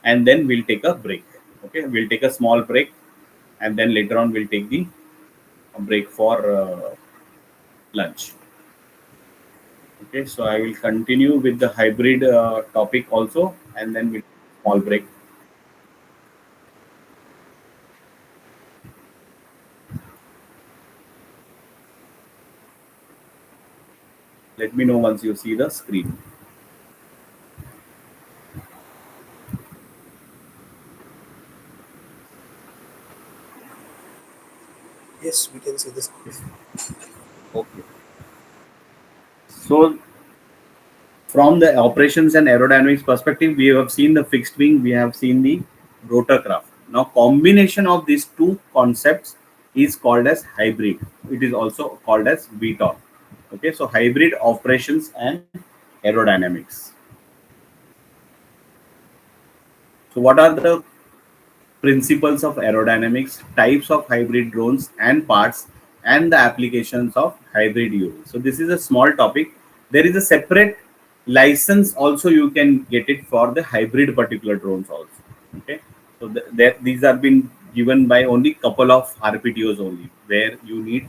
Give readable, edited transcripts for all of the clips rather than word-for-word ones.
and then we'll take a break. Okay, we'll take a small break, and then later on we'll take the break for lunch. Okay, so I will continue with the hybrid topic also, and then we'll small break. Let me know once you see the screen. Yes, we can see this. Okay. So from the operations and aerodynamics perspective, we have seen the fixed wing, we have seen the rotorcraft. Now, combination of these two concepts is called as hybrid. It is also called as VTOL. Okay, so hybrid operations and aerodynamics. So, what are the principles of aerodynamics, types of hybrid drones and parts, and the applications of hybrid UAV? So this is a small topic. There is a separate license also, you can get it for the hybrid particular drones also. Okay, so these are been given by only couple of RPTOs only, where you need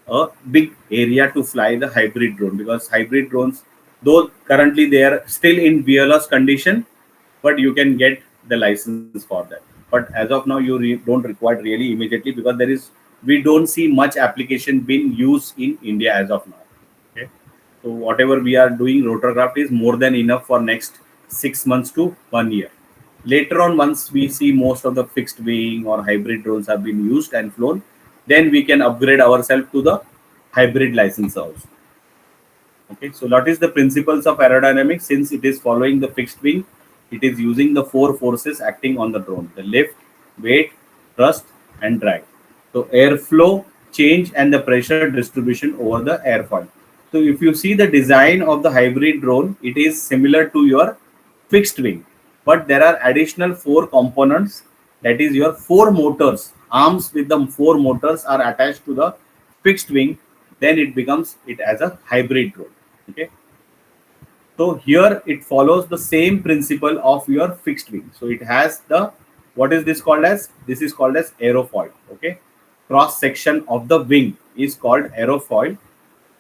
a big area to fly the hybrid drone, because hybrid drones, though currently they are still in VLS condition, but you can get the license for that. But as of now, you don't require really immediately, because we don't see much application being used in India as of now. Okay, so whatever we are doing, rotorcraft is more than enough for next 6 months to 1 year. Later on, once we see most of the fixed wing or hybrid drones have been used and flown, then we can upgrade ourselves to the hybrid license also. Okay, so what is the principles of aerodynamics? Since it is following the fixed wing, it is using the four forces acting on the drone: the lift, weight, thrust, and drag. So airflow change and the pressure distribution over the airfoil. So if you see the design of the hybrid drone, it is similar to your fixed wing, but there are additional four components. That is your four motors. Arms with the four motors are attached to the fixed wing. Then it becomes it as a hybrid drone. Okay, so here it follows the same principle of your fixed wing. So it has the, what is this called as? This is called as aerofoil. Okay, cross section of the wing is called aerofoil,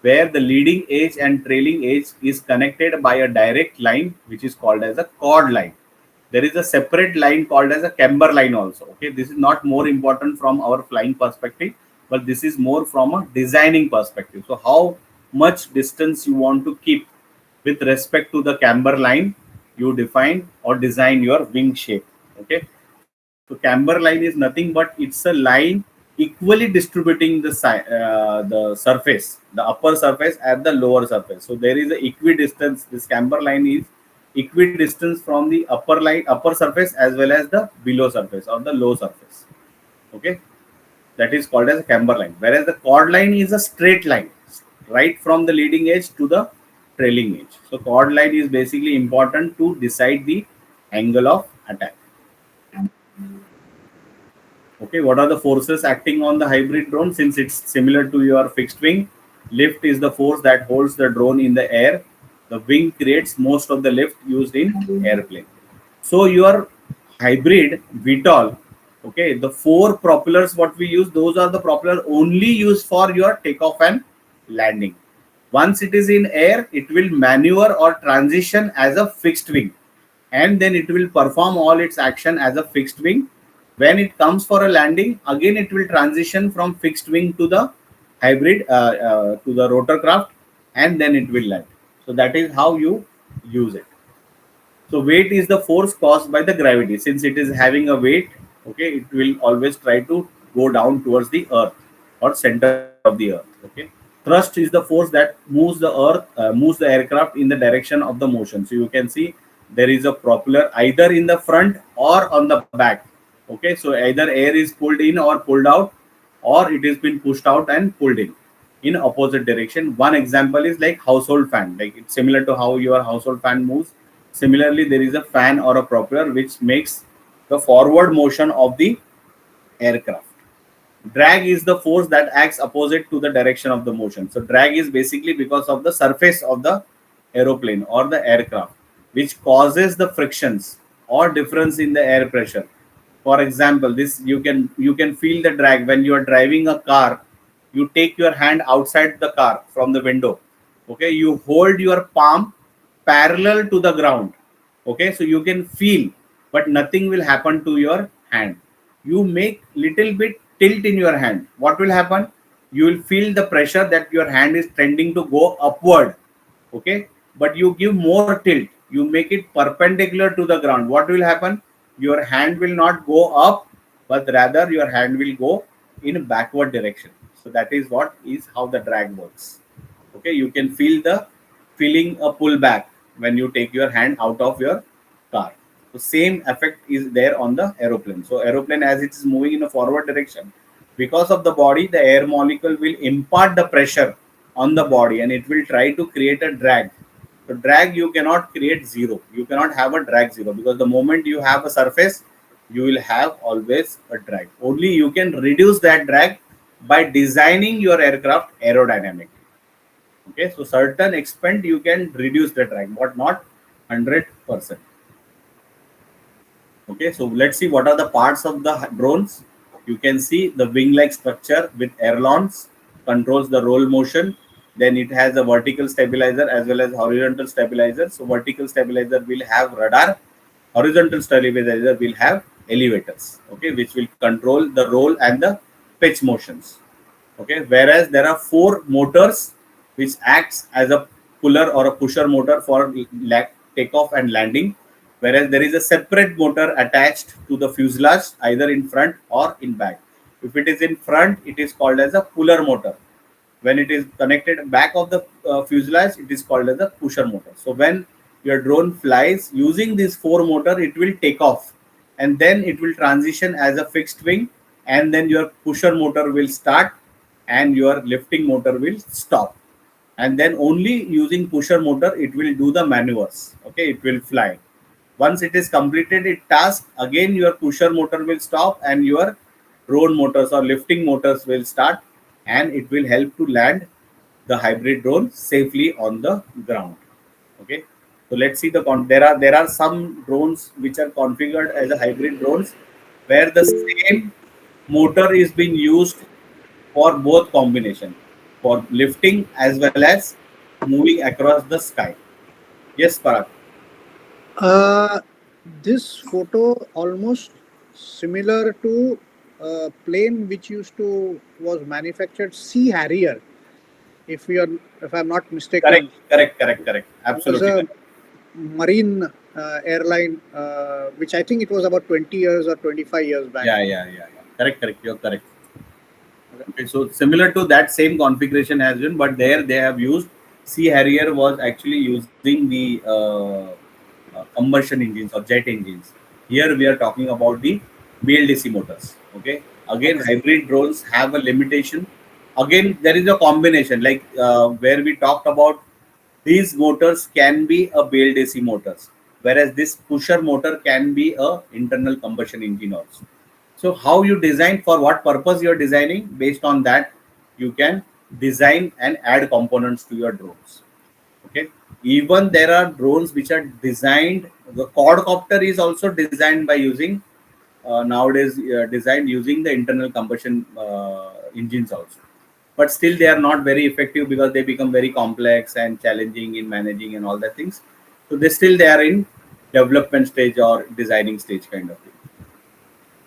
where the leading edge and trailing edge is connected by a direct line, which is called as a chord line. There is a separate line called as a camber line also. Okay, this is not more important from our flying perspective, but this is more from a designing perspective. So how much distance you want to keep with respect to the camber line, you define or design your wing shape. Okay, so camber line is nothing but it's a line equally distributing the surface, the upper surface and the lower surface. So there is a equidistance. This camber line is equidistance from the upper surface as well as the below surface or the low surface. Okay, that is called as a camber line, whereas the chord line is a straight line right from the leading edge to the trailing edge. So chord line is basically important to decide the angle of attack. Okay, what are the forces acting on the hybrid drone? Since it's similar to your fixed wing, lift is the force that holds the drone in the air. The wing creates most of the lift used in airplane. So your hybrid VTOL, okay, the four propellers what we use, those are the propeller only used for your takeoff and landing. Once it is in air, it will maneuver or transition as a fixed wing, and then it will perform all its action as a fixed wing. When it comes for a landing, again it will transition from fixed wing to the hybrid to the rotorcraft, and then it will land. So that is how you use it. So weight is the force caused by the gravity. Since it is having a weight, okay, it will always try to go down towards the earth or center of the earth. Okay, thrust is the force that moves the aircraft in the direction of the motion. So you can see there is a propeller either in the front or on the back. Okay, so either air is pulled in or pulled out, or it has been pushed out and pulled in opposite direction. One example is like household fan. Like it's similar to how your household fan moves. Similarly, there is a fan or a propeller which makes the forward motion of the aircraft. Drag is the force that acts opposite to the direction of the motion. So drag is basically because of the surface of the aeroplane or the aircraft, which causes the frictions or difference in the air pressure. For example, this you can feel the drag when you are driving a car. You take your hand outside the car from the window. Okay, you hold your palm parallel to the ground. Okay, so you can feel, but nothing will happen to your hand. You make little bit tilt in your hand. What will happen? You will feel the pressure that your hand is tending to go upward. Okay, but you give more tilt, you make it perpendicular to the ground. What will happen? Your hand will not go up, but rather your hand will go in backward direction. So that is what is how the drag works. Okay, you can feel the feeling a pullback when you take your hand out of your car. So same effect is there on the aeroplane. So aeroplane, as it is moving in a forward direction, because of the body, the air molecule will impart the pressure on the body and it will try to create a drag. So drag, you cannot create zero. You cannot have a drag zero, because the moment you have a surface, you will have always a drag. Only you can reduce that drag by designing your aircraft aerodynamic. Okay, so certain extent you can reduce the drag, but not 100%. Okay, so let's see what are the parts of the drones. You can see the wing-like structure with ailerons controls the roll motion. Then it has a vertical stabilizer as well as horizontal stabilizer. So vertical stabilizer will have radar, horizontal stabilizer will have elevators. Okay, which will control the roll and the pitch motions. Okay, whereas there are four motors which acts as a puller or a pusher motor for takeoff and landing, whereas there is a separate motor attached to the fuselage either in front or in back. If it is in front, it is called as a puller motor. When it is connected back of the fuselage, it is called as a pusher motor. So when your drone flies using this four motor, it will take off and then it will transition as a fixed wing, and then your pusher motor will start and your lifting motor will stop, and then only using pusher motor it will do the maneuvers. Okay, it will fly. Once it is completed its task, again your pusher motor will stop and your drone motors or lifting motors will start, and it will help to land the hybrid drone safely on the ground. Okay, so let's see there are some drones which are configured as a hybrid drones, where the same motor is being used for both combination, for lifting as well as moving across the sky. Yes, Parag. Uh, this photo almost similar to a plane which used to was manufactured Sea Harrier, if we are if I'm not Correct, mistaken. correct, correct, correct. Was Absolutely a correct. marine airline, which I think it was about 20 years or 25 years back. Yeah, yeah, yeah, yeah. Correct, correct. You're correct. Okay, so similar to that same configuration has been, but there they have used Sea Harrier was actually using the combustion engines or jet engines. Here we are talking about the BLDC motors. Okay, again Okay. hybrid drones have a limitation. Again, there is a combination like where we talked about these motors can be a BLDC motors, whereas this pusher motor can be a internal combustion engine also. So how you design, for what purpose you are designing, based on that you can design and add components to your drones. Okay, even there are drones which are designed, the quadcopter is also designed by using nowadays designed using the internal combustion engines also, but still they are not very effective because they become very complex and challenging in managing and all that things. So they are in development stage or designing stage kind of thing.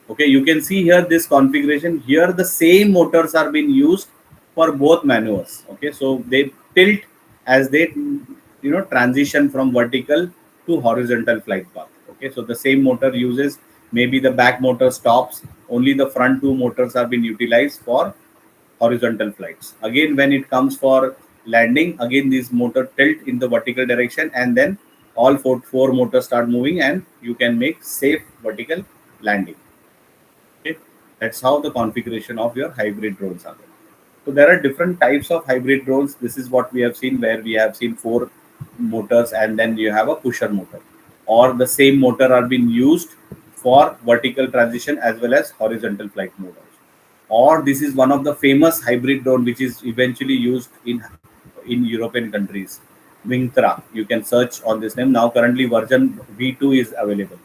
Okay, you can see here this configuration. Here the same motors are being used for both maneuvers. Okay, so they tilt as they transition from vertical to horizontal flight path. Okay, so the same motor uses, maybe the back motor stops, only the front two motors are being utilized for horizontal flights. Again, when it comes for landing, again this motor tilt in the vertical direction, and then all four motors start moving and you can make safe vertical landing. Okay, that's how the configuration of your hybrid drones are. So there are different types of hybrid drones. This is what we have seen, where we have seen four motors and then you have a pusher motor, or the same motor are being used for vertical transition as well as horizontal flight mode also. Or this is one of the famous hybrid drone which is eventually used in European countries, Wingtra. You can search on this name. Now currently version V2 is available.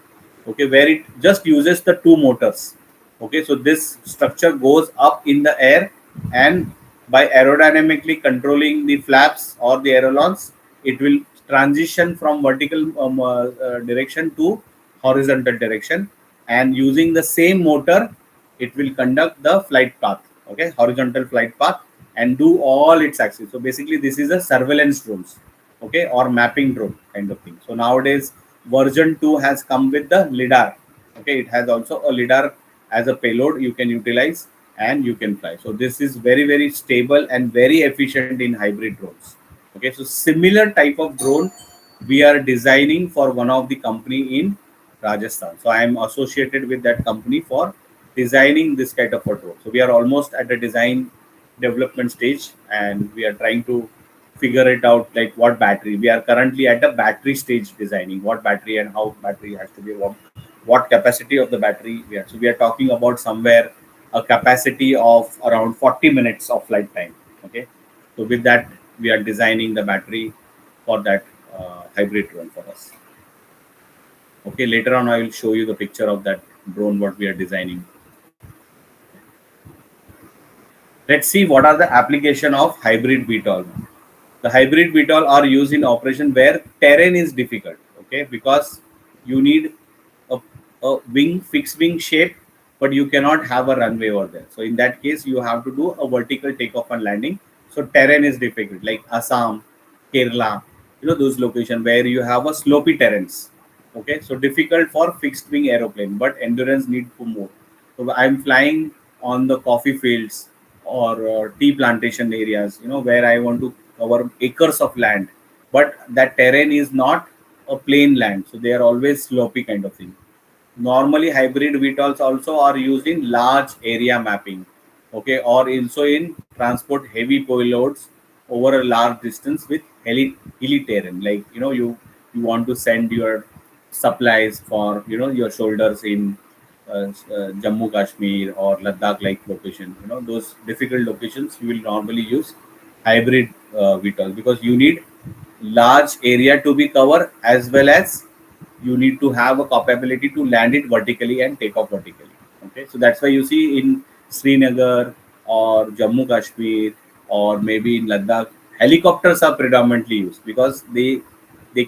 okay, where it just uses the two motors. Okay, so this structure goes up in the air, and by aerodynamically controlling the flaps or the ailerons, it will transition from vertical direction to horizontal direction, and using the same motor, it will conduct the flight path, okay, horizontal flight path, and do all its axis. So basically, this is a surveillance drones, okay, or mapping drone kind of thing. So nowadays version 2 has come with the lidar, okay, it has also a lidar as a payload you can utilize, and you can fly. So this is very very stable and very efficient in hybrid drones. Okay, so similar type of drone we are designing for one of the company in Rajasthan. So I am associated with that company for designing this kind of a drone. So we are almost at the design development stage, and we are trying to figure it out, like what battery. We are currently at the battery stage, designing what battery and how battery has to be, what capacity of the battery we are. So we are talking about somewhere a capacity of around 40 minutes of flight time. Okay, so with that we are designing the battery for that hybrid drone for us. Okay, later on I will show you the picture of that drone what we are designing. Let's see what are the application of hybrid VTOL. The hybrid VTOL are used in operation where terrain is difficult. Okay, because you need a, a wing, fixed wing shape, but you cannot have a runway over there. So in that case, you have to do a vertical takeoff and landing. So terrain is difficult, like Assam, Kerala, those locations where you have a slopy terrains. Okay, so difficult for fixed wing aeroplane, but endurance need for more. So I'm flying on the coffee fields or tea plantation areas, where I want to cover acres of land, but that terrain is not a plain land, so they are always slopy kind of thing. Normally hybrid VTOLs also are used in large area mapping, okay, or also in transport heavy payloads over a large distance with hilly terrain, like you want to send your supplies for your shoulders in Jammu Kashmir or Ladakh like location, those difficult locations you will normally use hybrid VTOL, because you need large area to be covered, as well as you need to have a capability to land it vertically and take off vertically. Okay, so that's why you see in Srinagar or Jammu Kashmir or maybe in Ladakh, helicopters are predominantly used, because they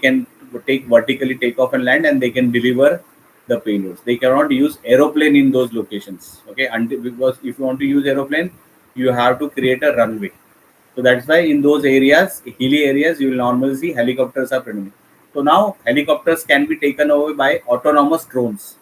can take vertically take off and land, and they can deliver the payloads. They cannot use aeroplane in those locations. Okay, until, because if you want to use aeroplane, you have to create a runway. So that's why in those areas, hilly areas, you will normally see helicopters are predominant. So now helicopters can be taken over by autonomous drones.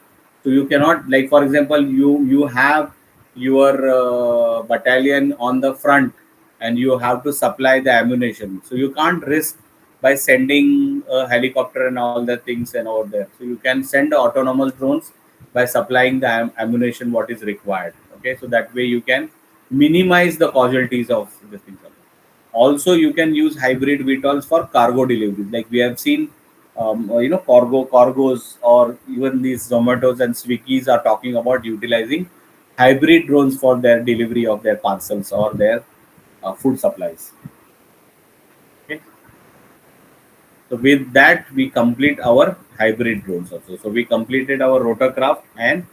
So you cannot, like for example, you have your battalion on the front, and you have to supply the ammunition. So you can't risk by sending a helicopter and all the things and over there. So you can send the autonomous drones by supplying the ammunition what is required. Okay, so that way you can minimize the casualties of the things. Also, you can use hybrid VTOLs for cargo deliveries. Like we have seen, cargos, or even these Zomatos and Swiggies are talking about utilizing hybrid drones for their delivery of their parcels or their food supplies. Okay. So with that, we complete our hybrid drones also. So we completed our rotorcraft and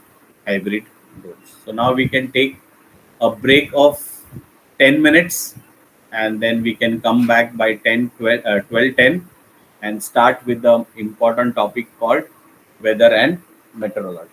hybrid drones. So now we can take a break of 10 minutes, and then we can come back by 10, 12, 12:10 and start with the important topic called weather and meteorology.